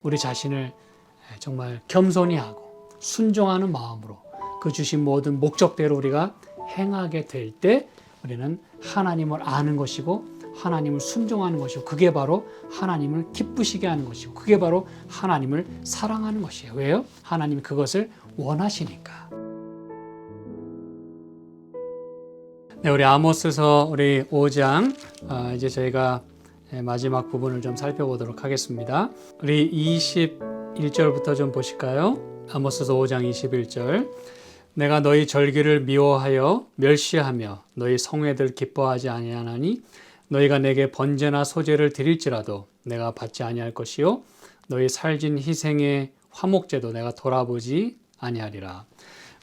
우리 자신을 정말 겸손히 하고 순종하는 마음으로 그 주신 모든 목적대로 우리가 행하게 될 때 우리는 하나님을 아는 것이고 하나님을 순종하는 것이고 그게 바로 하나님을 기쁘시게 하는 것이고 그게 바로 하나님을 사랑하는 것이에요. 왜요? 하나님이 그것을 원하시니까. 네, 우리 아모스서 우리 5장 이제 저희가 마지막 부분을 좀 살펴보도록 하겠습니다. 우리 21절부터 좀 보실까요? 아모스서 5장 21절. 내가 너희 절기를 미워하여 멸시하며 너희 성회들 기뻐하지 아니하나니 너희가 내게 번제나 소제를 드릴지라도 내가 받지 아니할 것이요 너희 살진 희생의 화목제도 내가 돌아보지 아니하리라.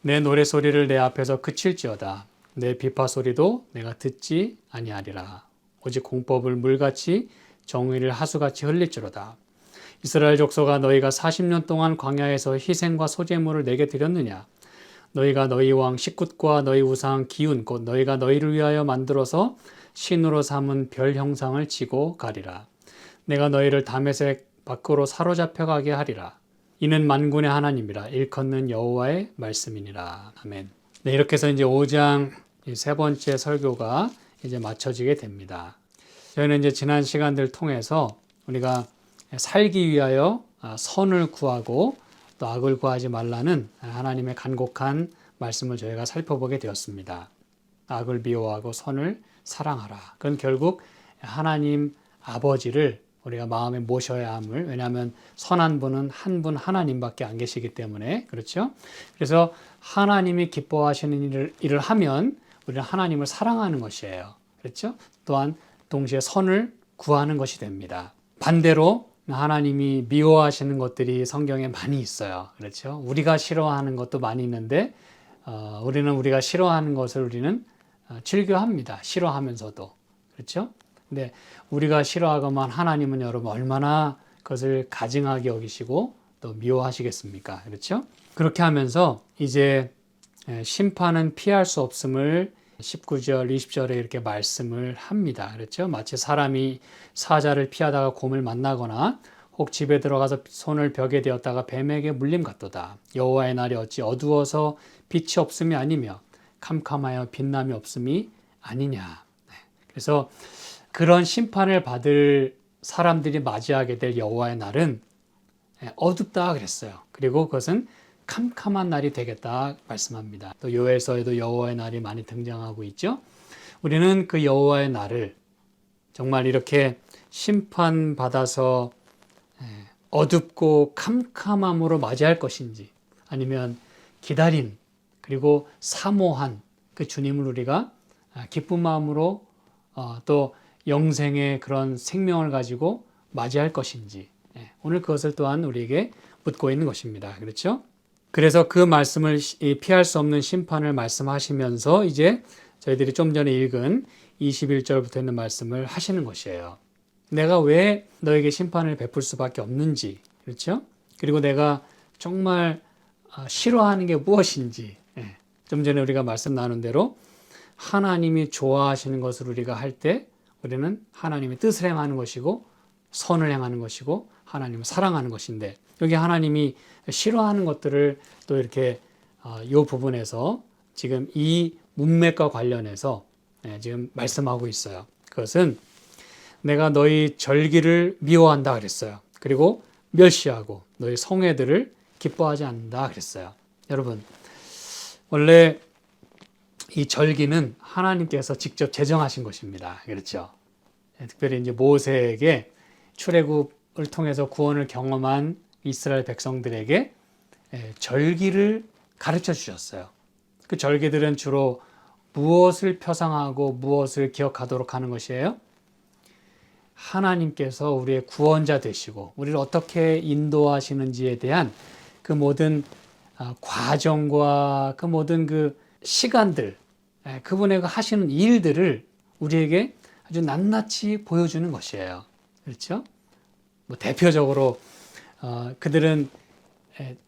내 노래소리를 내 앞에서 그칠지어다. 내 비파소리도 내가 듣지 아니하리라. 오직 공법을 물같이 정의를 하수같이 흘릴지로다. 이스라엘 족속아 너희가 40년 동안 광야에서 희생과 소제물을 내게 드렸느냐? 너희가 너희 왕 식굿과 너희 우상 기운 곧 너희가 너희를 위하여 만들어서 신으로 삼은 별 형상을 지고 가리라. 내가 너희를 다메섹 밖으로 사로잡혀 가게 하리라. 이는 만군의 하나님이라 일컫는 여호와의 말씀이니라. 아멘. 네, 이렇게 해서 이제 5장 세 번째 설교가 이제 마쳐지게 됩니다. 저희는 이제 지난 시간들 통해서 우리가 살기 위하여 선을 구하고 또 악을 구하지 말라는 하나님의 간곡한 말씀을 저희가 살펴보게 되었습니다. 악을 미워하고 선을 사랑하라. 그건 결국 하나님 아버지를 우리가 마음에 모셔야 함을, 왜냐하면 선한 분은 한 분 하나님밖에 안 계시기 때문에, 그렇죠? 그래서 하나님이 기뻐하시는 일을 하면 우리는 하나님을 사랑하는 것이에요. 그렇죠? 또한 동시에 선을 구하는 것이 됩니다. 반대로 하나님이 미워하시는 것들이 성경에 많이 있어요. 그렇죠? 우리가 싫어하는 것도 많이 있는데 우리는 우리가 싫어하는 것을 우리는 즐겨합니다. 싫어하면서도. 그렇죠? 근데 우리가 싫어하고만 하나님은 여러분 얼마나 그것을 가증하게 여기시고 또 미워하시겠습니까? 그렇죠? 그렇게 하면서 이제 심판은 피할 수 없음을 19절, 20절에 이렇게 말씀을 합니다. 그렇죠? 마치 사람이 사자를 피하다가 곰을 만나거나 혹 집에 들어가서 손을 벽에 대었다가 뱀에게 물림 같도다. 여호와의 날이 어찌 어두워서 빛이 없음이 아니며 캄캄하여 빛남이 없음이 아니냐. 그래서 그런 심판을 받을 사람들이 맞이하게 될 여호와의 날은 어둡다 그랬어요. 그리고 그것은 캄캄한 날이 되겠다 말씀합니다. 또 요엘서에도 여호와의 날이 많이 등장하고 있죠. 우리는 그 여호와의 날을 정말 이렇게 심판받아서 어둡고 캄캄함으로 맞이할 것인지 아니면 기다린 그리고 사모한 그 주님을 우리가 기쁜 마음으로 또 영생의 그런 생명을 가지고 맞이할 것인지 오늘 그것을 또한 우리에게 묻고 있는 것입니다. 그렇죠? 그래서 그 말씀을 피할 수 없는 심판을 말씀하시면서 이제 저희들이 좀 전에 읽은 21절부터 있는 말씀을 하시는 것이에요. 내가 왜 너에게 심판을 베풀 수밖에 없는지, 그렇죠? 그리고 내가 정말 싫어하는 게 무엇인지, 좀 전에 우리가 말씀 나눈 대로 하나님이 좋아하시는 것을 우리가 할 때 우리는 하나님의 뜻을 행하는 것이고 선을 행하는 것이고 하나님을 사랑하는 것인데 여기 하나님이 싫어하는 것들을 또 이렇게 이 부분에서 지금 이 문맥과 관련해서 지금 말씀하고 있어요. 그것은 내가 너희 절기를 미워한다 그랬어요. 그리고 멸시하고 너희 성회들을 기뻐하지 않는다 그랬어요. 여러분, 원래 이 절기는 하나님께서 직접 제정하신 것입니다. 그렇죠? 특별히 이제 모세에게 출애굽을 통해서 구원을 경험한 이스라엘 백성들에게 절기를 가르쳐 주셨어요. 그 절기들은 주로 무엇을 표상하고 무엇을 기억하도록 하는 것이에요? 하나님께서 우리의 구원자 되시고 우리를 어떻게 인도하시는지에 대한 그 모든 과정과 그 모든 그 시간들, 그분의 하시는 일들을 우리에게 아주 낱낱이 보여주는 것이에요. 그렇죠? 뭐 대표적으로 그들은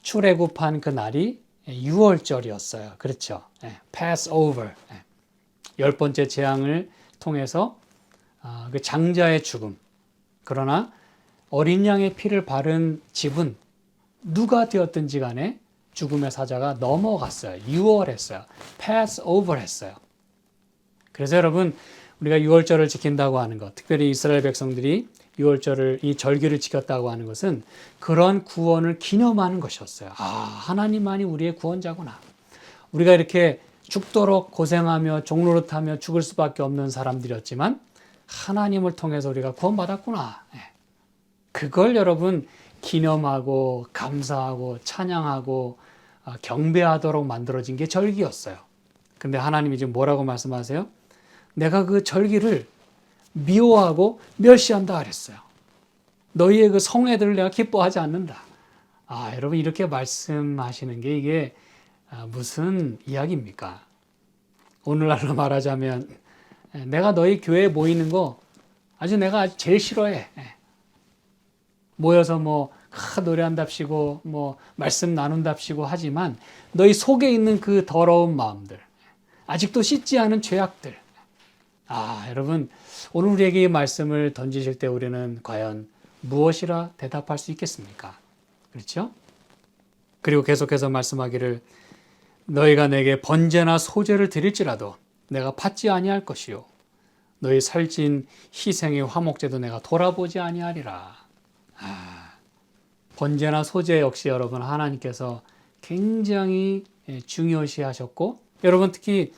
출애굽한 그 날이 6월절이었어요. 그렇죠? Passover, 10번째 재앙을 통해서 그 장자의 죽음. 그러나 어린 양의 피를 바른 집은 누가 되었든지 간에 죽음의 사자가 넘어갔어요. 유월했어요. pass over 했어요. 그래서 여러분, 우리가 유월절을 지킨다고 하는 것, 특별히 이스라엘 백성들이 유월절을, 이 절기를 지켰다고 하는 것은 그런 구원을 기념하는 것이었어요. 아, 하나님만이 우리의 구원자구나. 우리가 이렇게 죽도록 고생하며 종노릇하며 죽을 수밖에 없는 사람들이었지만 하나님을 통해서 우리가 구원받았구나. 그걸 여러분 기념하고 감사하고 찬양하고 경배하도록 만들어진 게 절기였어요. 근데 하나님이 지금 뭐라고 말씀하세요? 내가 그 절기를 미워하고 멸시한다 그랬어요. 너희의 그 성회들을 내가 기뻐하지 않는다. 아, 여러분 이렇게 말씀하시는 게 이게 무슨 이야기입니까? 오늘날로 말하자면 내가 너희 교회에 모이는 거 내가 아주 제일 싫어해. 모여서 노래한답시고 말씀 나눈답시고 하지만 너희 속에 있는 그 더러운 마음들, 아직도 씻지 않은 죄악들. 아, 여러분 오늘 우리에게 이 말씀을 던지실 때 우리는 과연 무엇이라 대답할 수 있겠습니까? 그렇죠? 그리고 계속해서 말씀하기를 너희가 내게 번제나 소제를 드릴지라도 내가 받지 아니할 것이요 너희 살찐 희생의 화목제도 내가 돌아보지 아니하리라. 번제나 소제 역시 여러분 하나님께서 굉장히 중요시 하셨고, 여러분 특히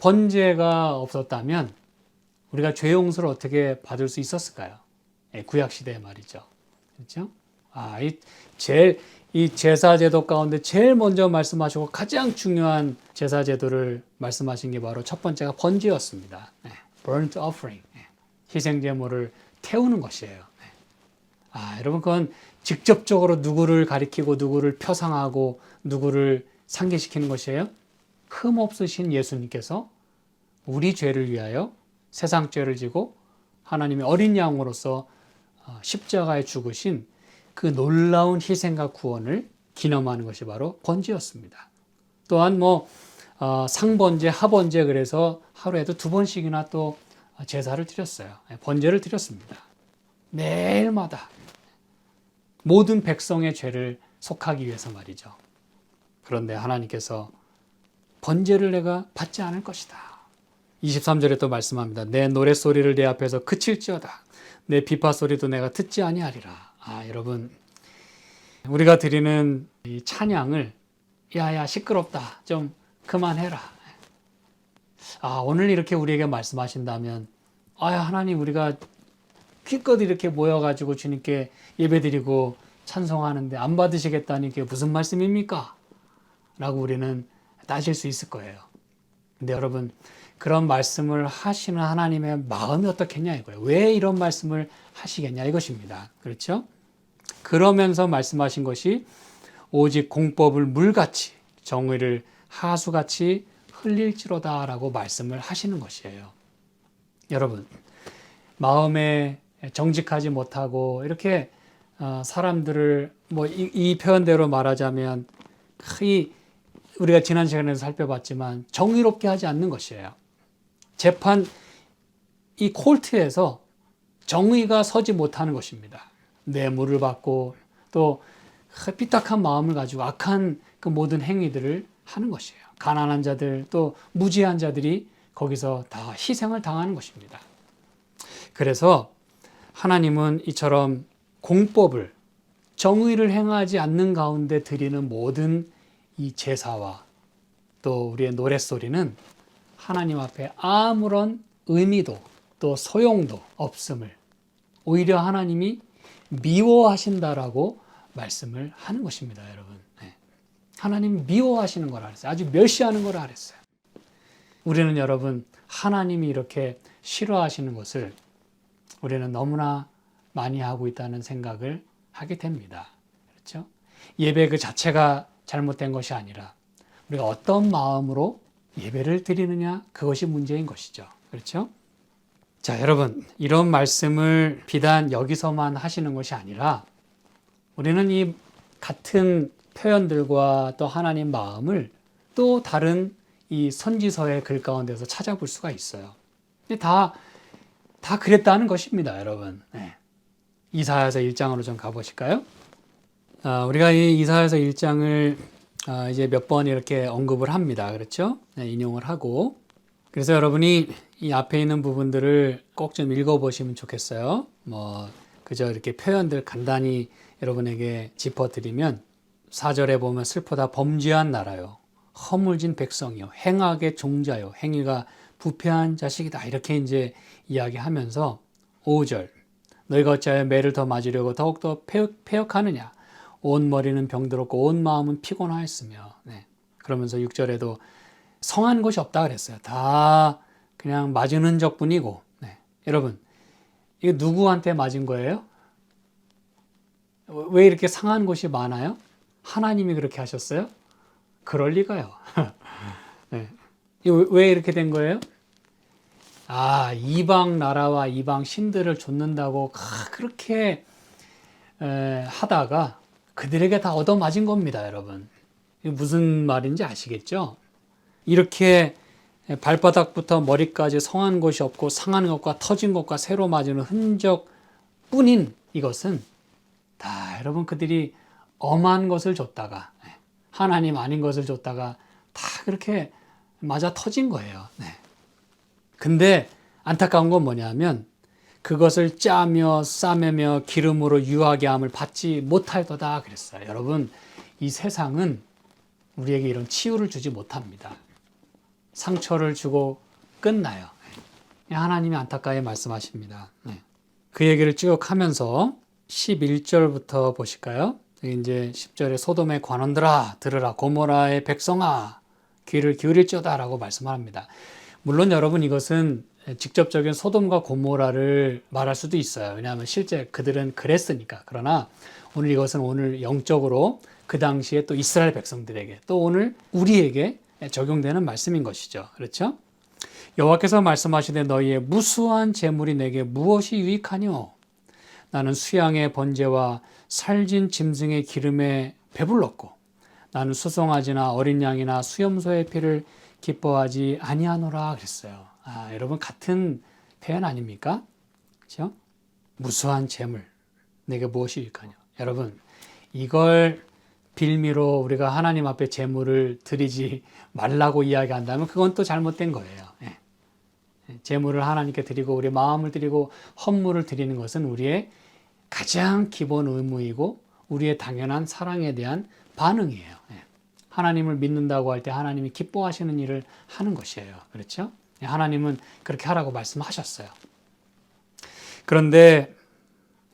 번제가 없었다면 우리가 죄 용서를 어떻게 받을 수 있었을까요? 구약 시대에 말이죠. 그렇죠? 이 제사 제도 가운데 제일 먼저 말씀하시고 가장 중요한 제사 제도를 말씀하신 게 바로 첫 번째가 번제였습니다. burnt offering, 희생 제물을 태우는 것이에요. 여러분 그건 직접적으로 누구를 가리키고 누구를 표상하고 누구를 상기시키는 것이에요? 흠 없으신 예수님께서 우리 죄를 위하여 세상 죄를 지고 하나님의 어린 양으로서 십자가에 죽으신 그 놀라운 희생과 구원을 기념하는 것이 바로 번제였습니다. 또한 상번제, 하번제 그래서 하루에도 2번씩이나 또 제사를 드렸어요. 번제를 드렸습니다. 매일마다 모든 백성의 죄를 속하기 위해서 말이죠. 그런데 하나님께서 번제를 내가 받지 않을 것이다. 23절에 또 말씀합니다. 내 노랫소리를 내 앞에서 그칠지어다. 내 비파소리도 내가 듣지 아니하리라. 여러분 우리가 드리는 이 찬양을 야야 시끄럽다 좀 그만해라. 오늘 이렇게 우리에게 말씀하신다면 하나님 우리가 기껏 이렇게 모여가지고 주님께 예배드리고 찬송하는데 안 받으시겠다니 이게 무슨 말씀입니까? 라고 우리는 따질 수 있을 거예요. 근데 여러분 그런 말씀을 하시는 하나님의 마음이 어떻겠냐 이거예요. 왜 이런 말씀을 하시겠냐 이것입니다. 그렇죠? 그러면서 말씀하신 것이 오직 공법을 물같이 정의를 하수같이 흘릴지로다 라고 말씀을 하시는 것이에요. 여러분 마음에 정직하지 못하고 이렇게 사람들을 이 표현대로 말하자면 우리가 지난 시간에도 살펴봤지만 정의롭게 하지 않는 것이에요. 재판 이 콜트에서 정의가 서지 못하는 것입니다. 뇌물을 받고 또 삐딱한 마음을 가지고 악한 그 모든 행위들을 하는 것이에요. 가난한 자들 또 무지한 자들이 거기서 다 희생을 당하는 것입니다. 그래서 하나님은 이처럼 공법을 정의를 행하지 않는 가운데 드리는 모든 이 제사와 또 우리의 노랫소리는 하나님 앞에 아무런 의미도 또 소용도 없음을 오히려 하나님이 미워하신다라고 말씀을 하는 것입니다, 여러분. 하나님 미워하시는 거라 그랬어요. 아주 멸시하는 거라 그랬어요. 우리는 여러분 하나님이 이렇게 싫어하시는 것을 우리는 너무나 많이 하고 있다는 생각을 하게 됩니다. 그렇죠? 예배 그 자체가 잘못된 것이 아니라 우리가 어떤 마음으로 예배를 드리느냐 그것이 문제인 것이죠. 그렇죠? 자, 여러분 이런 말씀을 비단 여기서만 하시는 것이 아니라 우리는 이 같은 표현들과 또 하나님 마음을 또 다른 이 선지서의 글 가운데서 찾아볼 수가 있어요. 다 그랬다는 것입니다, 여러분. 이사야서 1장으로 좀 가보실까요? 우리가 이 이사야서 1장을 이제 몇 번 이렇게 언급을 합니다. 그렇죠? 네, 인용을 하고. 그래서 여러분이 이 앞에 있는 부분들을 꼭 좀 읽어보시면 좋겠어요. 그저 이렇게 표현들 간단히 여러분에게 짚어드리면 4절에 보면 슬프다 범죄한 나라요. 허물진 백성이요. 행악의 종자요. 행위가 부패한 자식이다. 이렇게 이제 이야기하면서 5절. 너희가 어찌하여 매를 더 맞으려고 더욱더 패역하느냐. 온 머리는 병들었고 온 마음은 피곤하였으며. 네. 그러면서 6절에도 성한 곳이 없다 그랬어요. 다 그냥 맞은 흔적뿐이고. 네. 여러분, 이거 누구한테 맞은 거예요? 왜 이렇게 상한 곳이 많아요? 하나님이 그렇게 하셨어요? 그럴 리가요. 네. 왜 이렇게 된 거예요? 이방 나라와 이방 신들을 좇는다고 그렇게 하다가 그들에게 다 얻어맞은 겁니다, 여러분. 이게 무슨 말인지 아시겠죠? 이렇게 발바닥부터 머리까지 성한 곳이 없고 상한 것과 터진 것과 새로 맞은 흔적뿐인 이것은 다 여러분 그들이 엄한 것을 줬다가 하나님 아닌 것을 줬다가 다 그렇게 맞아 터진 거예요. 네. 근데 안타까운 건 뭐냐면 그것을 짜며 싸매며 기름으로 유하게 함을 받지 못할 거다 그랬어요. 여러분, 이 세상은 우리에게 이런 치유를 주지 못합니다. 상처를 주고 끝나요. 하나님이 안타까이 말씀하십니다. 그 얘기를 쭉 하면서 11절부터 보실까요? 이제 10절에 소돔의 관원들아 들으라 고모라의 백성아 귀를 기울일지어다라고 말씀합니다. 물론 여러분 이것은 직접적인 소돔과 고모라를 말할 수도 있어요. 왜냐하면 실제 그들은 그랬으니까. 그러나 오늘 영적으로 그 당시에 또 이스라엘 백성들에게 또 오늘 우리에게 적용되는 말씀인 것이죠. 그렇죠? 여호와께서 말씀하시되 너희의 무수한 재물이 내게 무엇이 유익하뇨? 나는 수양의 번제와 살진 짐승의 기름에 배불렀고 나는 수송아지나 어린 양이나 수염소의 피를 기뻐하지 아니하노라 그랬어요. 여러분 같은 표현 아닙니까? 그렇죠? 무수한 재물 내게 무엇이 유익하냐. 여러분 이걸 빌미로 우리가 하나님 앞에 재물을 드리지 말라고 이야기한다면 그건 또 잘못된 거예요. 재물을 하나님께 드리고 우리 마음을 드리고 헌물을 드리는 것은 우리의 가장 기본 의무이고 우리의 당연한 사랑에 대한 반응이에요. 하나님을 믿는다고 할 때 하나님이 기뻐하시는 일을 하는 것이에요. 그렇죠? 하나님은 그렇게 하라고 말씀하셨어요. 그런데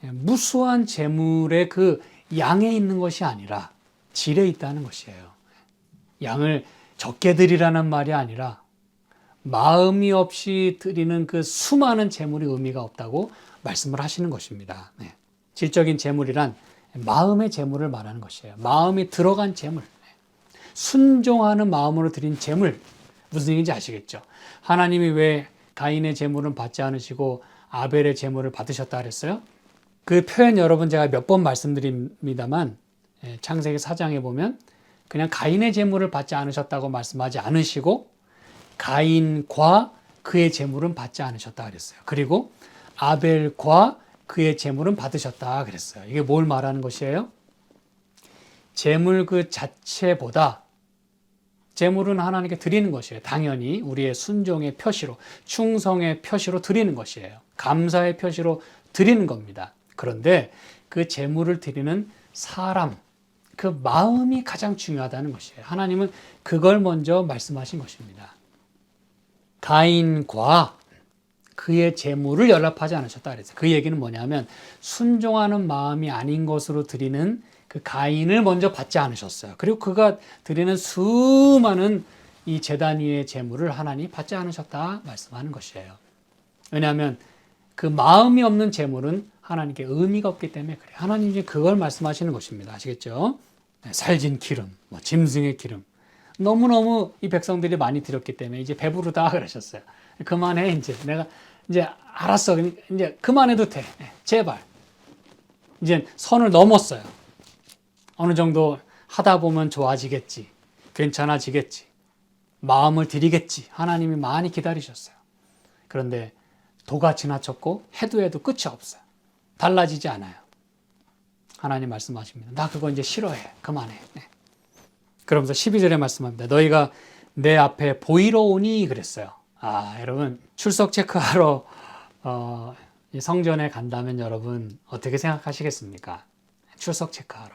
무수한 재물의 그 양에 있는 것이 아니라 질에 있다는 것이에요. 양을 적게 드리라는 말이 아니라 마음이 없이 드리는 그 수많은 재물이 의미가 없다고 말씀을 하시는 것입니다. 질적인 재물이란 마음의 재물을 말하는 것이에요. 마음이 들어간 재물. 순종하는 마음으로 드린 재물. 무슨 얘기인지 아시겠죠? 하나님이 왜 가인의 재물은 받지 않으시고 아벨의 재물을 받으셨다 그랬어요? 그 표현 여러분 제가 몇 번 말씀드립니다만 창세기 4장에 보면 그냥 가인의 재물을 받지 않으셨다고 말씀하지 않으시고 가인과 그의 재물은 받지 않으셨다 그랬어요. 그리고 아벨과 그의 재물은 받으셨다 그랬어요. 이게 뭘 말하는 것이에요? 재물 그 자체보다 재물은 하나님께 드리는 것이에요. 당연히 우리의 순종의 표시로, 충성의 표시로 드리는 것이에요. 감사의 표시로 드리는 겁니다. 그런데 그 재물을 드리는 사람, 그 마음이 가장 중요하다는 것이에요. 하나님은 그걸 먼저 말씀하신 것입니다. 가인과 그의 재물을 연락하지 않으셨다 그랬어요. 그 얘기는 뭐냐면 순종하는 마음이 아닌 것으로 드리는 그 가인을 먼저 받지 않으셨어요. 그리고 그가 드리는 수많은 이 제단 위의 재물을 하나님이 받지 않으셨다 말씀하는 것이에요. 왜냐하면 그 마음이 없는 재물은 하나님께 의미가 없기 때문에 그래요. 하나님이 그걸 말씀하시는 것입니다. 아시겠죠? 살진 기름, 짐승의 기름. 너무너무 이 백성들이 많이 드렸기 때문에 이제 배부르다 그러셨어요. 그만해 이제 내가 이제 알았어. 이제 그만해도 돼. 제발. 이제 선을 넘었어요. 어느 정도 하다 보면 좋아지겠지. 괜찮아지겠지. 마음을 드리겠지. 하나님이 많이 기다리셨어요. 그런데 도가 지나쳤고 해도 끝이 없어요. 달라지지 않아요. 하나님 말씀하십니다. 나 그거 이제 싫어해. 그만해. 네. 그러면서 12절에 말씀합니다. 너희가 내 앞에 보이러 오니 그랬어요. 여러분 출석 체크하러 성전에 간다면 여러분 어떻게 생각하시겠습니까? 출석 체크하러.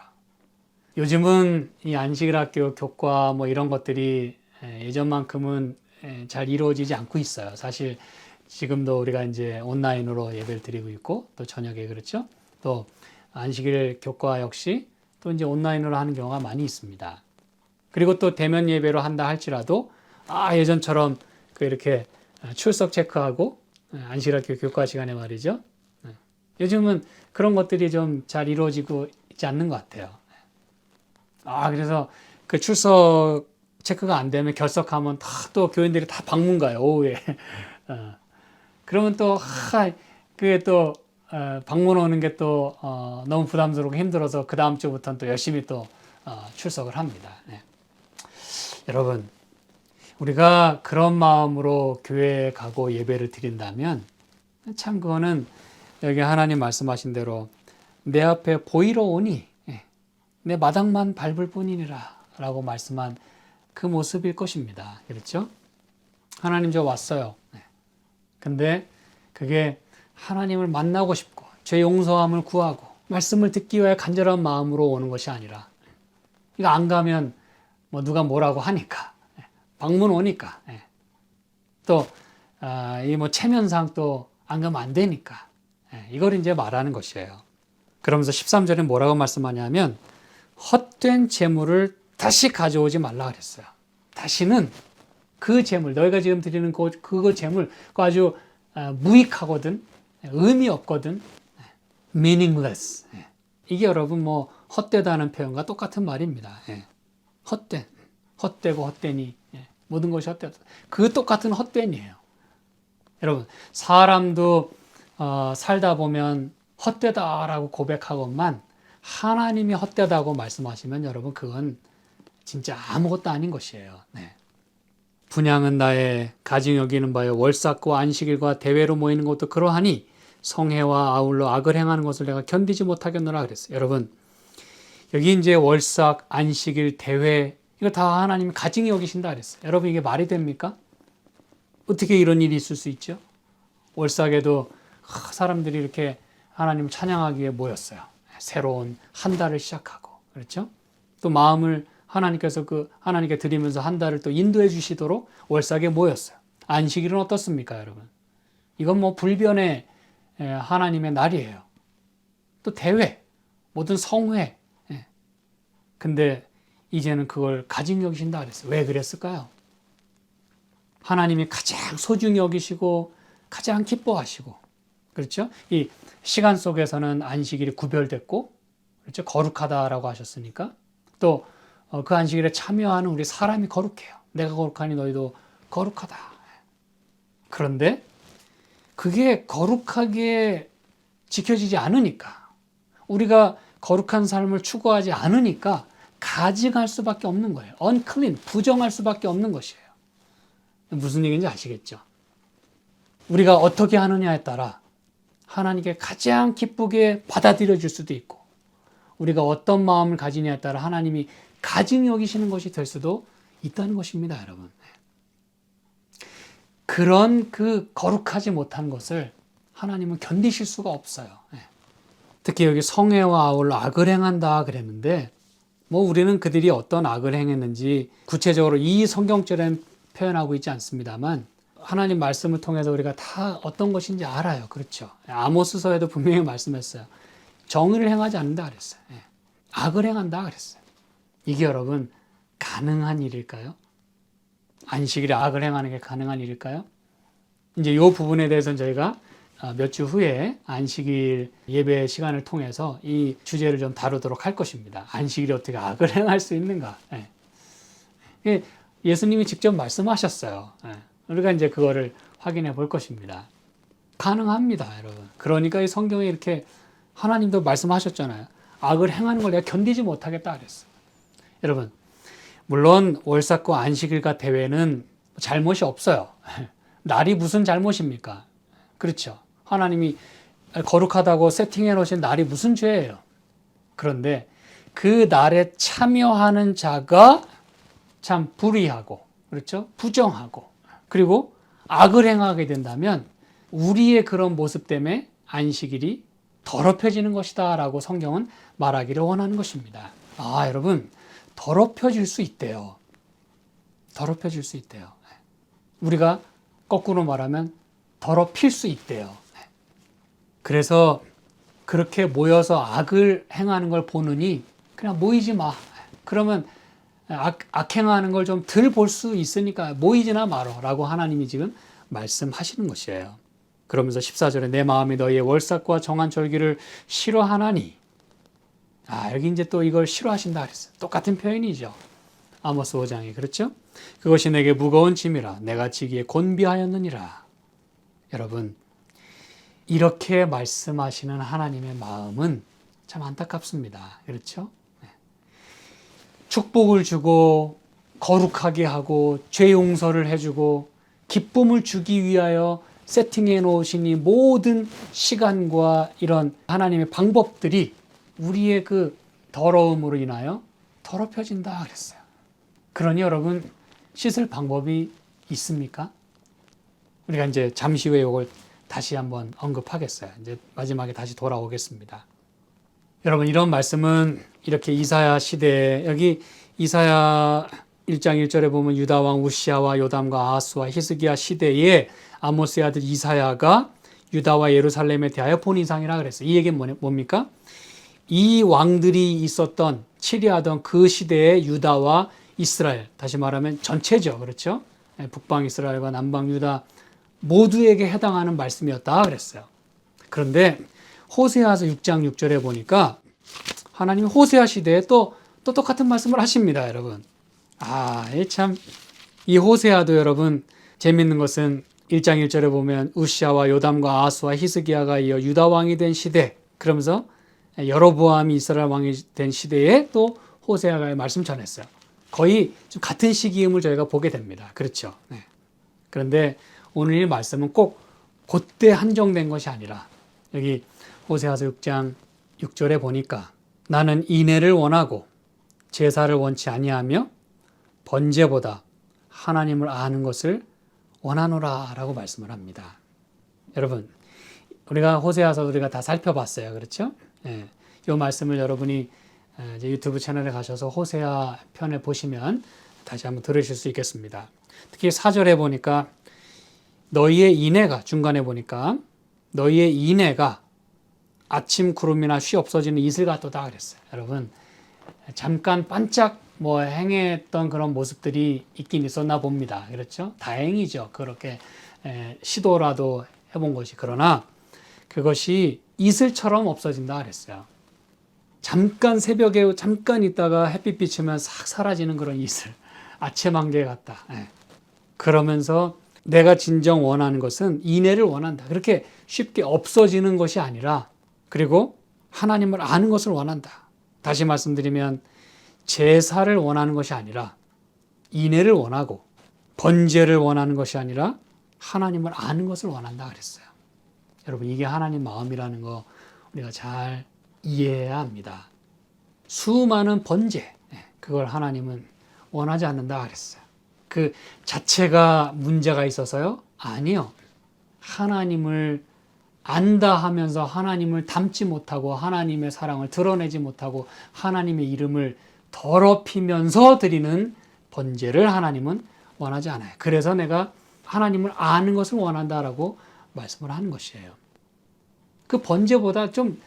요즘은 이 안식일학교 교과 뭐 이런 것들이 예전만큼은 잘 이루어지지 않고 있어요. 사실 지금도 우리가 이제 온라인으로 예배를 드리고 있고 또 저녁에 그렇죠. 또 안식일 교과 역시 또 이제 온라인으로 하는 경우가 많이 있습니다. 그리고 또 대면 예배로 한다 할지라도 예전처럼 그 이렇게 출석 체크하고 안식일학교 교과 시간에 말이죠. 요즘은 그런 것들이 좀 잘 이루어지고 있지 않는 것 같아요. 그래서 그 출석 체크가 안 되면 결석하면 또 교인들이 다 방문 가요, 오후에. 그러면 또, 그게 또, 방문 오는 게 또, 너무 부담스럽고 힘들어서 그 다음 주부터는 또 열심히 또, 출석을 합니다. 네. 여러분, 우리가 그런 마음으로 교회에 가고 예배를 드린다면, 참 그거는 여기 하나님 말씀하신 대로 내 앞에 보이러 오니, 내 마당만 밟을 뿐이니라 라고 말씀한 그 모습일 것입니다. 그렇죠? 하나님 저 왔어요. 근데 그게 하나님을 만나고 싶고 죄 용서함을 구하고 말씀을 듣기 위해 간절한 마음으로 오는 것이 아니라 이거 안 가면 뭐 누가 뭐라고 하니까 방문 오니까 또 이 뭐 체면상 또 안 가면 안 되니까 이걸 이제 말하는 것이에요. 그러면서 13절에 뭐라고 말씀하냐면 헛된 재물을 다시 가져오지 말라 그랬어요. 다시는 그 재물, 너희가 지금 드리는 그거 재물, 그거 아주 무익하거든, 의미 없거든, meaningless. 이게 여러분 뭐 헛되다는 표현과 똑같은 말입니다. 헛된, 헛되고 헛되니 모든 것이 헛되다. 그 똑같은 헛된이에요. 여러분 사람도 살다 보면 헛되다라고 고백하건만 하나님이 헛되다고 말씀하시면 여러분 그건 진짜 아무것도 아닌 것이에요. 분향은 나의 가증 여기는 바요 월삭과 안식일과 대회로 모이는 것도 그러하니 성회와 아울러 악을 행하는 것을 내가 견디지 못하겠노라 그랬어요. 여러분 여기 이제 월삭, 안식일, 대회 이거 다 하나님이 가증히 여기신다 그랬어요. 여러분 이게 말이 됩니까? 어떻게 이런 일이 있을 수 있죠? 월삭에도 사람들이 이렇게 하나님을 찬양하기 위해 모였어요. 새로운 한 달을 시작하고 그렇죠? 또 마음을 하나님께서 하나님께 드리면서 한 달을 또 인도해 주시도록 월삭에 모였어요. 안식일은 어떻습니까, 여러분? 이건 뭐 불변의 하나님의 날이에요. 또 대회, 모든 성회. 근데 이제는 그걸 가증히 여기신다 그랬어요. 왜 그랬을까요? 하나님이 가장 소중히 여기시고 가장 기뻐하시고 그렇죠? 이 시간 속에서는 안식일이 구별됐고 그렇죠? 거룩하다라고 하셨으니까 또 그 안식일에 참여하는 우리 사람이 거룩해요. 내가 거룩하니 너희도 거룩하다. 그런데 그게 거룩하게 지켜지지 않으니까 우리가 거룩한 삶을 추구하지 않으니까 가증할 수밖에 없는 거예요. unclean, 부정할 수밖에 없는 것이에요. 무슨 얘기인지 아시겠죠? 우리가 어떻게 하느냐에 따라 하나님께 가장 기쁘게 받아들여 줄 수도 있고 우리가 어떤 마음을 가지냐에 따라 하나님이 가증히 여기시는 것이 될 수도 있다는 것입니다, 여러분. 그런 그 거룩하지 못한 것을 하나님은 견디실 수가 없어요. 특히 여기 성회와 아울러 악을 행한다 그랬는데 뭐 우리는 그들이 어떤 악을 행했는지 구체적으로 이 성경절에는 표현하고 있지 않습니다만 하나님 말씀을 통해서 우리가 다 어떤 것인지 알아요. 그렇죠? 아모스서에도 분명히 말씀했어요. 정의를 행하지 않는다 그랬어요. 악을 행한다 그랬어요. 이게 여러분 가능한 일일까요? 안식일에 악을 행하는 게 가능한 일일까요? 이제 이 부분에 대해서는 저희가 몇 주 후에 안식일 예배 시간을 통해서 이 주제를 좀 다루도록 할 것입니다. 안식일에 어떻게 악을 행할 수 있는가? 예수님이 직접 말씀하셨어요. 우리가 이제 그거를 확인해 볼 것입니다. 가능합니다, 여러분. 그러니까 이 성경에 이렇게 하나님도 말씀하셨잖아요. 악을 행하는 걸 내가 견디지 못하겠다 그랬어요. 여러분, 물론 월삭과 안식일과 대회는 잘못이 없어요. 날이 무슨 잘못입니까? 그렇죠. 하나님이 거룩하다고 세팅해 놓으신 날이 무슨 죄예요? 그런데 그 날에 참여하는 자가 참 불의하고, 그렇죠? 부정하고, 그리고 악을 행하게 된다면 우리의 그런 모습 때문에 안식일이 더럽혀지는 것이다 라고 성경은 말하기를 원하는 것입니다. 여러분, 더럽혀질 수 있대요. 더럽혀질 수 있대요. 우리가 거꾸로 말하면 더럽힐 수 있대요. 그래서 그렇게 모여서 악을 행하는 걸 보느니 그냥 모이지 마. 그러면 악행하는 걸 좀 덜 볼 수 있으니까 모이지나 마라 라고 하나님이 지금 말씀하시는 것이에요. 그러면서 14절에 내 마음이 너희의 월삭과 정한 절기를 싫어하나니, 여기 이제 또 이걸 싫어하신다 그랬어요. 똑같은 표현이죠. 아모스 5장이 그렇죠? 그것이 내게 무거운 짐이라 내가 지기에 곤비하였느니라. 여러분, 이렇게 말씀하시는 하나님의 마음은 참 안타깝습니다. 그렇죠? 축복을 주고 거룩하게 하고 죄 용서를 해주고 기쁨을 주기 위하여 세팅해 놓으신 이 모든 시간과 이런 하나님의 방법들이 우리의 그 더러움으로 인하여 더럽혀진다 그랬어요. 그러니 여러분, 씻을 방법이 있습니까? 우리가 이제 잠시 후에 이걸 다시 한번 언급하겠어요. 이제 마지막에 다시 돌아오겠습니다. 여러분, 이런 말씀은 이렇게 이사야 시대에, 여기 이사야 1장 1절에 보면 유다 왕 우시아와 요담과 아하스와 히스기야 시대에 아모스의 아들 이사야가 유다와 예루살렘에 대하여 본인상이라 그랬어요. 이 얘기는 뭡니까? 이 왕들이 있었던, 치리하던 그 시대의 유다와 이스라엘, 다시 말하면 전체죠. 그렇죠? 북방 이스라엘과 남방 유다 모두에게 해당하는 말씀이었다 그랬어요. 그런데 호세아서 6장 6절에 보니까 하나님이 호세아 시대에 또 똑같은 말씀을 하십니다, 여러분. 이 호세아도 여러분, 재밌는 것은 1장 1절에 보면 우시아와 요담과 아하스와 히스기야가 이어 유다 왕이 된 시대, 그러면서 여로보암이 이스라엘 왕이 된 시대에 또 호세아가 말씀 전했어요. 거의 좀 같은 시기임을 저희가 보게 됩니다. 그렇죠? 네. 그런데 오늘 이 말씀은 꼭 그때 한정된 것이 아니라 여기 호세아서 6장 6절에 보니까 나는 인애를 원하고 제사를 원치 아니하며 번제보다 하나님을 아는 것을 원하노라 라고 말씀을 합니다. 여러분, 우리가 호세아서 우리가 다 살펴봤어요. 그렇죠? 예. 이 말씀을 여러분이 이제 유튜브 채널에 가셔서 호세아 편에 보시면 다시 한번 들으실 수 있겠습니다. 특히 4절에 보니까 너희의 인애가, 중간에 보니까 너희의 인애가 아침 구름이나 쉬 없어지는 이슬 같도다 그랬어요. 여러분, 잠깐 반짝 행했던 그런 모습들이 있긴 있었나 봅니다. 그렇죠? 다행이죠. 그렇게 시도라도 해본 것이. 그러나 그것이 이슬처럼 없어진다 그랬어요. 잠깐 새벽에 잠깐 있다가 햇빛 비치면 싹 사라지는 그런 이슬. 아침 안개 같다. 그러면서 내가 진정 원하는 것은 인애를 원한다. 그렇게 쉽게 없어지는 것이 아니라, 그리고 하나님을 아는 것을 원한다. 다시 말씀드리면 제사를 원하는 것이 아니라 인애를 원하고, 번제를 원하는 것이 아니라 하나님을 아는 것을 원한다 그랬어요. 여러분, 이게 하나님 마음이라는 거 우리가 잘 이해해야 합니다. 수많은 번제, 그걸 하나님은 원하지 않는다 그랬어요. 그 자체가 문제가 있어서요? 아니요. 하나님을 안다 하면서 하나님을 닮지 못하고 하나님의 사랑을 드러내지 못하고 하나님의 이름을 더럽히면서 드리는 번제를 하나님은 원하지 않아요. 그래서 내가 하나님을 아는 것을 원한다라고 말씀을 하는 것이에요. 그 번제보다 좀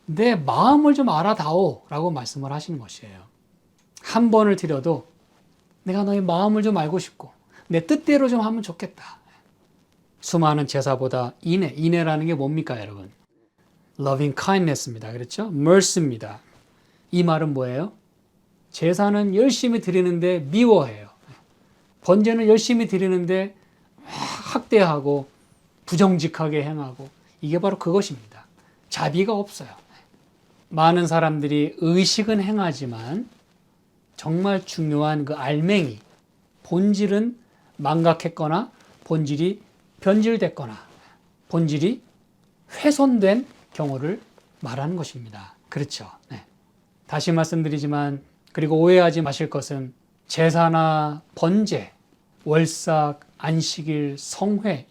내 마음을 좀 알아다오 라고 말씀을 하시는 것이에요. 한 번을 드려도 내가 너의 마음을 좀 알고 싶고 내 뜻대로 좀 하면 좋겠다. 수많은 제사보다 인애라는 게 뭡니까, 여러분? loving kindness입니다. 그렇죠? mercy입니다. 이 말은 뭐예요? 제사는 열심히 드리는데 미워해요. 번제는 열심히 드리는데 학대하고 부정직하게 행하고, 이게 바로 그것입니다. 자비가 없어요. 많은 사람들이 의식은 행하지만 정말 중요한 그 알맹이, 본질은 망각했거나 본질이 변질됐거나 본질이 훼손된 경우를 말하는 것입니다. 그렇죠. 네. 다시 말씀드리지만, 그리고 오해하지 마실 것은 제사나 번제, 월삭, 안식일, 성회,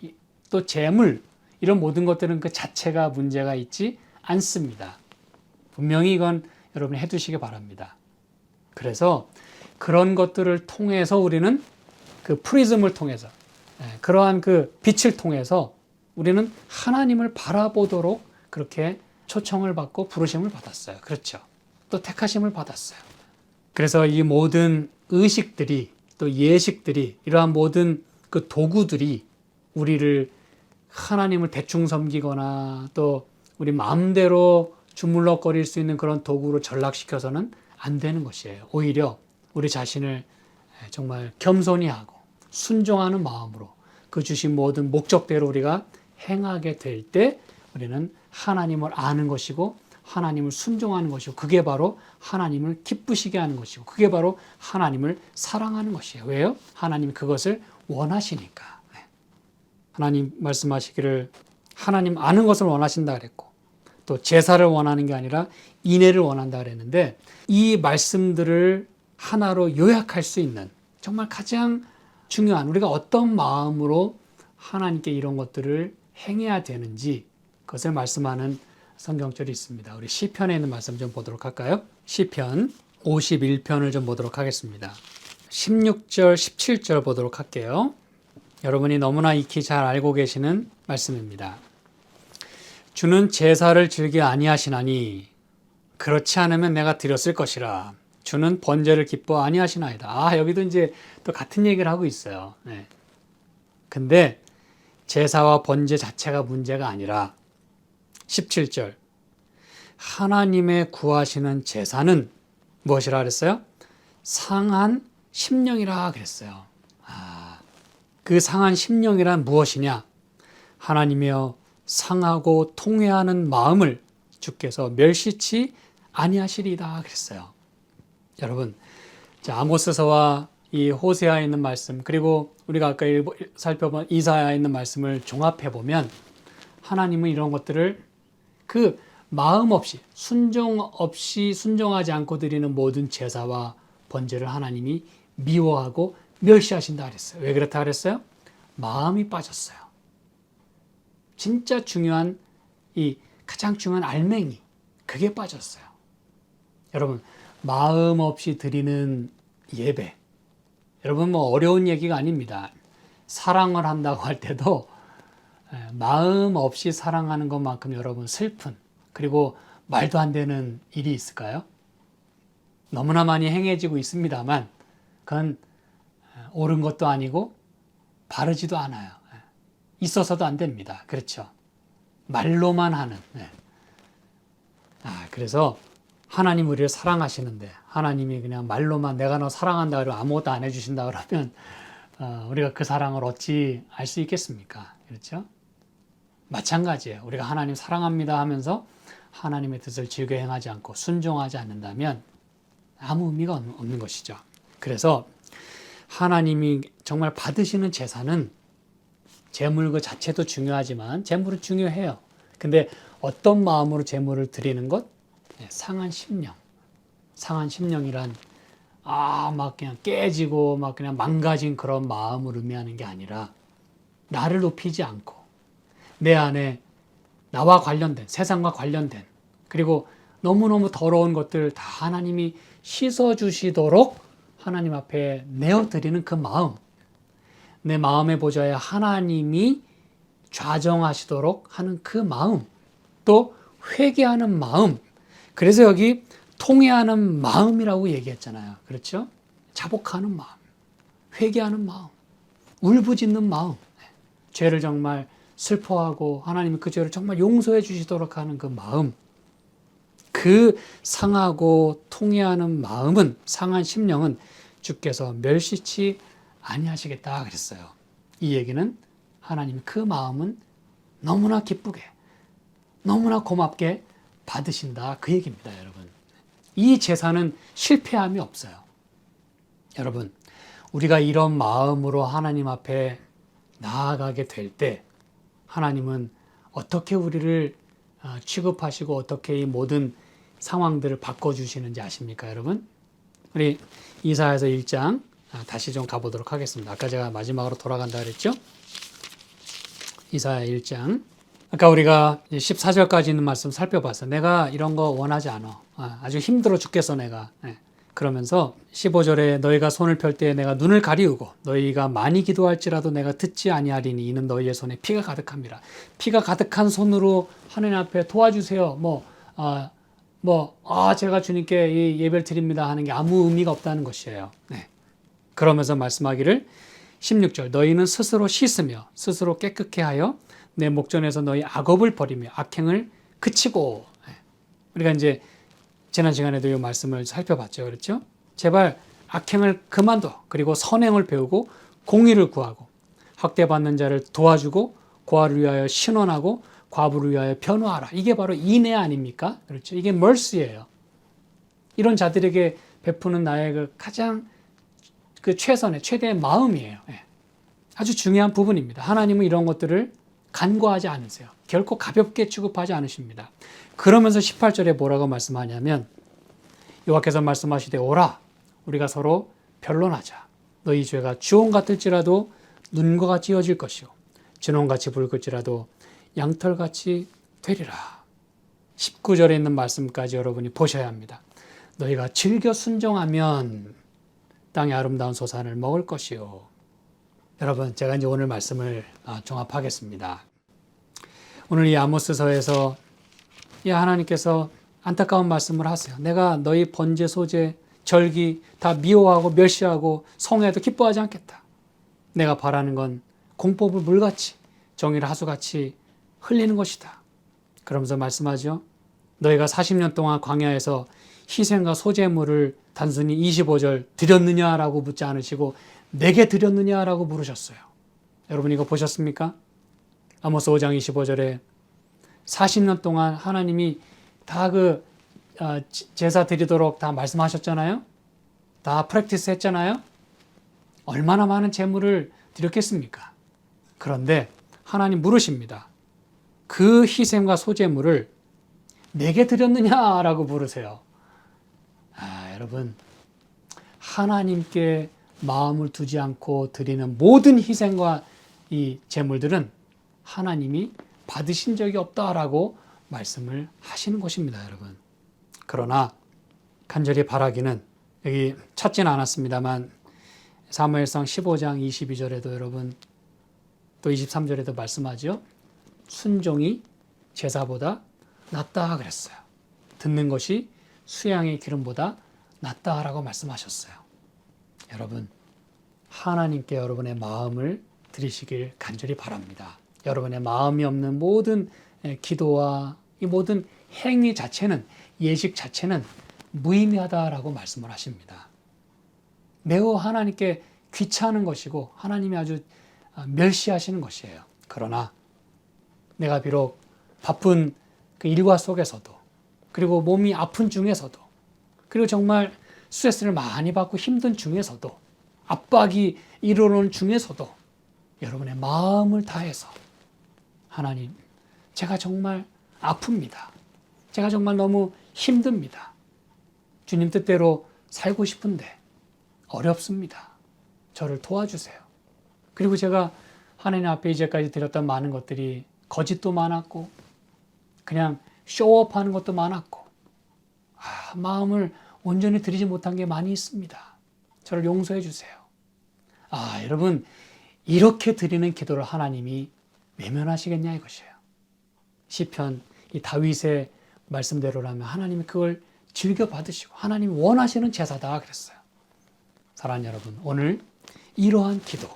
또 제물, 이런 모든 것들은 그 자체가 문제가 있지 않습니다. 분명히 이건 여러분이 해두시기 바랍니다. 그래서 그런 것들을 통해서 우리는 그 프리즘을 통해서, 그러한 그 빛을 통해서 우리는 하나님을 바라보도록 그렇게 초청을 받고 부르심을 받았어요. 그렇죠. 또 택하심을 받았어요. 그래서 이 모든 의식들이, 또 예식들이, 이러한 모든 그 도구들이 우리를 하나님을 대충 섬기거나 또 우리 마음대로 주물럭거릴 수 있는 그런 도구로 전락시켜서는 안 되는 것이에요. 오히려 우리 자신을 정말 겸손히 하고 순종하는 마음으로 그 주신 모든 목적대로 우리가 행하게 될 때 우리는 하나님을 아는 것이고 하나님을 순종하는 것이고, 그게 바로 하나님을 기쁘시게 하는 것이고, 그게 바로 하나님을 사랑하는 것이에요. 왜요? 하나님이 그것을 원하시니까. 하나님 말씀하시기를 하나님 아는 것을 원하신다 그랬고, 또 제사를 원하는 게 아니라 인애를 원한다 그랬는데, 이 말씀들을 하나로 요약할 수 있는 정말 가장 중요한, 우리가 어떤 마음으로 하나님께 이런 것들을 행해야 되는지 그것을 말씀하는 성경절이 있습니다. 우리 시편에 있는 말씀 좀 보도록 할까요? 시편 51편을 좀 보도록 하겠습니다. 16절, 17절 보도록 할게요. 여러분이 너무나 익히 잘 알고 계시는 말씀입니다. 주는 제사를 즐겨 아니하시나니 그렇지 않으면 내가 드렸을 것이라. 주는 번제를 기뻐 아니하시나이다. 여기도 이제 또 같은 얘기를 하고 있어요. 네. 근데 제사와 번제 자체가 문제가 아니라 17절, 하나님의 구하시는 제사는 무엇이라 그랬어요? 상한 심령이라 그랬어요. 그 상한 심령이란 무엇이냐? 하나님이여 상하고 통회하는 마음을 주께서 멸시치 아니하시리이다 그랬어요. 여러분, 아모스서와 이 호세아에 있는 말씀, 그리고 우리가 아까 살펴본 이사야에 있는 말씀을 종합해 보면 하나님은 이런 것들을 그 마음 없이, 순종 없이, 순종하지 않고 드리는 모든 제사와 번제를 하나님이 미워하고 멸시하신다 그랬어요. 왜 그렇다 그랬어요? 마음이 빠졌어요. 진짜 중요한, 이 가장 중요한 알맹이, 그게 빠졌어요. 여러분, 마음 없이 드리는 예배, 여러분 뭐 어려운 얘기가 아닙니다. 사랑을 한다고 할 때도 마음 없이 사랑하는 것만큼 여러분 슬픈, 그리고 말도 안 되는 일이 있을까요? 너무나 많이 행해지고 있습니다만 그건 옳은 것도 아니고 바르지도 않아요. 있어서도 안 됩니다. 그렇죠? 말로만 하는. 그래서 하나님 우리를 사랑하시는데 하나님이 그냥 말로만 내가 너 사랑한다 그러고 아무것도 안 해주신다 그러면 우리가 그 사랑을 어찌 알 수 있겠습니까? 그렇죠? 마찬가지예요. 우리가 하나님 사랑합니다 하면서 하나님의 뜻을 즐겨 행하지 않고 순종하지 않는다면 아무 의미가 없는 것이죠. 그래서 하나님이 정말 받으시는 제사는 제물 그 자체도 중요하지만 제물은 중요해요. 근데 어떤 마음으로 제물을 드리는 것? 상한 심령. 상한 심령이란 막 그냥 깨지고 막 그냥 망가진 그런 마음을 의미하는 게 아니라 나를 높이지 않고 내 안에 나와 관련된, 세상과 관련된, 그리고 너무너무 더러운 것들 다 하나님이 씻어주시도록 하나님 앞에 내어드리는 그 마음, 내 마음의 보좌에 하나님이 좌정하시도록 하는 그 마음, 또 회개하는 마음. 그래서 여기 통회하는 마음이라고 얘기했잖아요. 그렇죠? 자복하는 마음, 회개하는 마음, 울부짖는 마음, 죄를 정말 슬퍼하고 하나님이 그 죄를 정말 용서해 주시도록 하는 그 마음, 그 상하고 통회하는 마음은, 상한 심령은 주께서 멸시치 아니하시겠다 그랬어요. 이 얘기는 하나님이 그 마음은 너무나 기쁘게, 너무나 고맙게 받으신다 그 얘기입니다. 여러분, 이 제사는 실패함이 없어요. 여러분, 우리가 이런 마음으로 하나님 앞에 나아가게 될 때 하나님은 어떻게 우리를 취급하시고 어떻게 이 모든 상황들을 바꿔주시는지 아십니까, 여러분? 우리 이사야서 1장 다시 좀 가보도록 하겠습니다. 아까 제가 마지막으로 돌아간다 그랬죠? 이사야 1장. 아까 우리가 14절까지 있는 말씀 살펴봤어. 내가 이런 거 원하지 않아. 아주 힘들어 죽겠어 내가. 그러면서 15절에 너희가 손을 펼 때 내가 눈을 가리우고 너희가 많이 기도할지라도 내가 듣지 아니하리니 이는 너희의 손에 피가 가득함이라. 피가 가득한 손으로 하나님 앞에 도와주세요. 제가 주님께 이 예배를 드립니다 하는 게 아무 의미가 없다는 것이에요. 그러면서 말씀하기를 16절 너희는 스스로 씻으며 스스로 깨끗게 하여 내 목전에서 너희 악업을 버리며 악행을 그치고. 우리가 이제 지난 시간에도 이 말씀을 살펴봤죠. 그렇죠? 제발 악행을 그만둬. 그리고 선행을 배우고 공의를 구하고 학대받는 자를 도와주고 고아를 위하여 신원하고 과부를 위하여 변호하라. 이게 바로 인애 아닙니까? 그렇죠? 이게 mercy예요. 이런 자들에게 베푸는 나의 그 가장 최선의 최대의 마음이에요. 아주 중요한 부분입니다. 하나님은 이런 것들을 간과하지 않으세요. 결코 가볍게 취급하지 않으십니다. 그러면서 18절에 뭐라고 말씀하냐면 여호와께서 말씀하시되 오라 우리가 서로 변론하자. 너희 죄가 주홍 같을지라도 눈과 같이 이어질 것이요 진홍같이 붉을지라도 양털같이 되리라. 19절에 있는 말씀까지 여러분이 보셔야 합니다. 너희가 즐겨 순종하면 땅의 아름다운 소산을 먹을 것이요. 여러분, 제가 이제 오늘 말씀을 종합하겠습니다. 오늘 이 아모스서에서 하나님께서 안타까운 말씀을 하세요. 내가 너희 번제, 소제, 절기 다 미워하고 멸시하고 성회도 기뻐하지 않겠다. 내가 바라는 건 공법을 물같이 정의를 하수같이 흘리는 것이다. 그러면서 말씀하죠. 너희가 40년 동안 광야에서 희생과 소제물을 단순히 25절 드렸느냐라고 묻지 않으시고 내게 드렸느냐라고 물으셨어요. 여러분 이거 보셨습니까? 아모스 5장 25절에 40년 동안 하나님이 다 제사 드리도록 다 말씀하셨잖아요. 다 프랙티스 했잖아요. 얼마나 많은 제물을 드렸겠습니까? 그런데 하나님 물으십니다. 그 희생과 소제물을 내게 드렸느냐라고 물으세요. 여러분 하나님께 마음을 두지 않고 드리는 모든 희생과 이 제물들은 하나님이 받으신 적이 없다라고 말씀을 하시는 것입니다, 여러분. 그러나 간절히 바라기는 여기 찾지는 않았습니다만 사무엘상 15장 22절에도 여러분 또 23절에도 말씀하죠. 순종이 제사보다 낫다 그랬어요. 듣는 것이 수양의 기름보다 낫다라고 말씀하셨어요. 여러분 하나님께 여러분의 마음을 드리시길 간절히 바랍니다. 여러분의 마음이 없는 모든 기도와 이 모든 행위 자체는 예식 자체는 무의미하다라고 말씀을 하십니다. 매우 하나님께 귀찮은 것이고 하나님이 아주 멸시하시는 것이에요. 그러나 내가 비록 바쁜 그 일과 속에서도 그리고 몸이 아픈 중에서도 그리고 정말 스트레스를 많이 받고 힘든 중에서도 압박이 일어오는 중에서도 여러분의 마음을 다해서 하나님 제가 정말 아픕니다. 제가 정말 너무 힘듭니다. 주님 뜻대로 살고 싶은데 어렵습니다. 저를 도와주세요. 그리고 제가 하나님 앞에 이제까지 드렸던 많은 것들이 거짓도 많았고 그냥 쇼업하는 것도 많았고 마음을 온전히 드리지 못한 게 많이 있습니다. 저를 용서해 주세요. 여러분 이렇게 드리는 기도를 하나님이 외면하시겠냐 이것이에요. 시편 이 다윗의 말씀대로라면 하나님이 그걸 즐겨 받으시고 하나님이 원하시는 제사다 그랬어요. 사랑하는 여러분 오늘 이러한 기도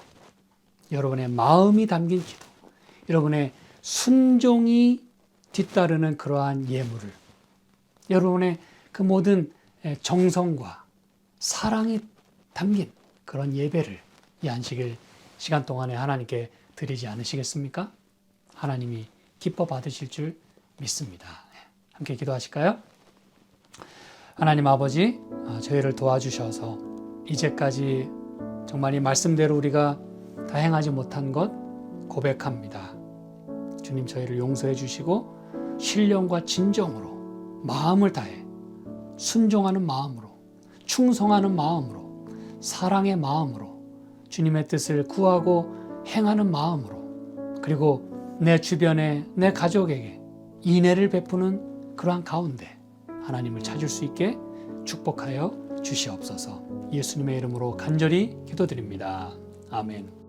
여러분의 마음이 담긴 기도 여러분의 순종이 뒤따르는 그러한 예물을 여러분의 그 모든 정성과 사랑이 담긴 그런 예배를 이 안식일 시간 동안에 하나님께 드리지 않으시겠습니까? 하나님이 기뻐 받으실 줄 믿습니다. 함께 기도하실까요? 하나님 아버지 저희를 도와주셔서 이제까지 정말 이 말씀대로 우리가 다 행하지 못한 것 고백합니다. 주님 저희를 용서해 주시고 신령과 진정으로 마음을 다해 순종하는 마음으로 충성하는 마음으로 사랑의 마음으로 주님의 뜻을 구하고 행하는 마음으로 그리고 내 주변에 내 가족에게 인애를 베푸는 그러한 가운데 하나님을 찾을 수 있게 축복하여 주시옵소서. 예수님의 이름으로 간절히 기도드립니다. 아멘.